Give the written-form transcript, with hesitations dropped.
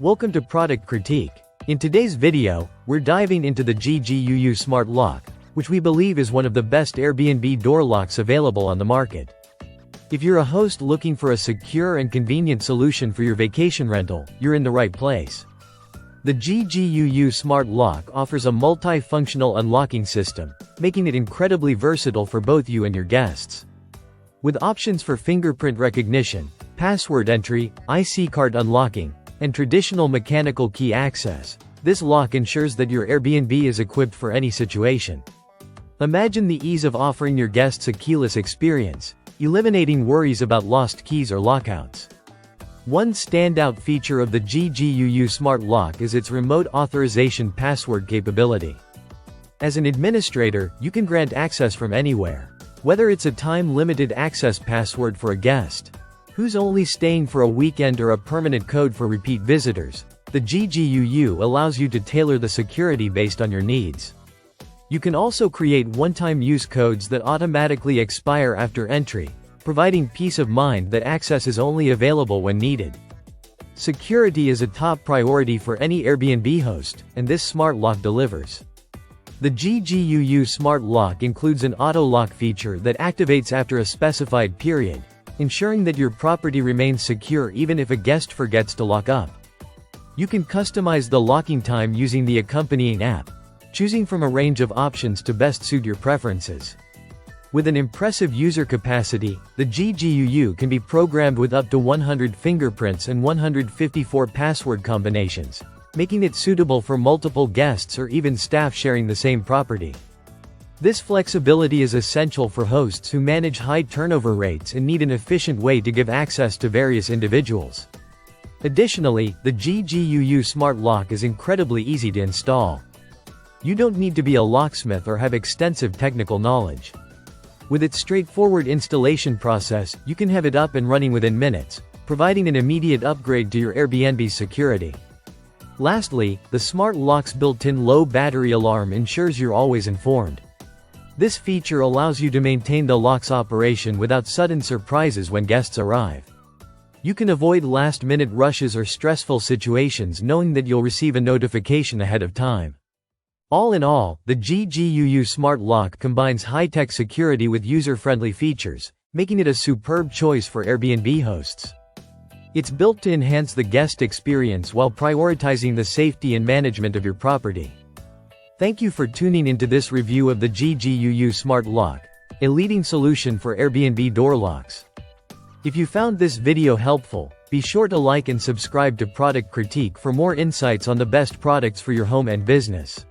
Welcome to Product Critique. In today's video, we're diving into the GGUU Smart Lock, which we believe is one of the best Airbnb door locks available on the market. If you're a host looking for a secure and convenient solution for your vacation rental, you're in the right place. The GGUU Smart Lock offers a multi-functional unlocking system, making it incredibly versatile for both you and your guests. With options for fingerprint recognition, password entry, IC card unlocking, and traditional mechanical key access, this lock ensures that your Airbnb is equipped for any situation. Imagine the ease of offering your guests a keyless experience, eliminating worries about lost keys or lockouts. One standout feature of the GGUU Smart Lock is its remote authorization password capability. As an administrator, you can grant access from anywhere. Whether it's a time-limited access password for a guest who's only staying for a weekend or a permanent code for repeat visitors, the GGUU allows you to tailor the security based on your needs. You can also create one-time use codes that automatically expire after entry, providing peace of mind that access is only available when needed. Security is a top priority for any Airbnb host, and this smart lock delivers. The GGUU Smart Lock includes an auto-lock feature that activates after a specified period, ensuring that your property remains secure even if a guest forgets to lock up. You can customize the locking time using the accompanying app, choosing from a range of options to best suit your preferences. With an impressive user capacity, the GGUU can be programmed with up to 100 fingerprints and 154 password combinations, making it suitable for multiple guests or even staff sharing the same property. This flexibility is essential for hosts who manage high turnover rates and need an efficient way to give access to various individuals. Additionally, the GGUU Smart Lock is incredibly easy to install. You don't need to be a locksmith or have extensive technical knowledge. With its straightforward installation process, you can have it up and running within minutes, providing an immediate upgrade to your Airbnb's security. Lastly, the Smart Lock's built-in low battery alarm ensures you're always informed. This feature allows you to maintain the lock's operation without sudden surprises when guests arrive. You can avoid last-minute rushes or stressful situations knowing that you'll receive a notification ahead of time. All in all, the GGUU Smart Lock combines high-tech security with user-friendly features, making it a superb choice for Airbnb hosts. It's built to enhance the guest experience while prioritizing the safety and management of your property. Thank you for tuning into this review of the GGUU Smart Lock, a leading solution for Airbnb door locks. If you found this video helpful, be sure to like and subscribe to Product Critique for more insights on the best products for your home and business.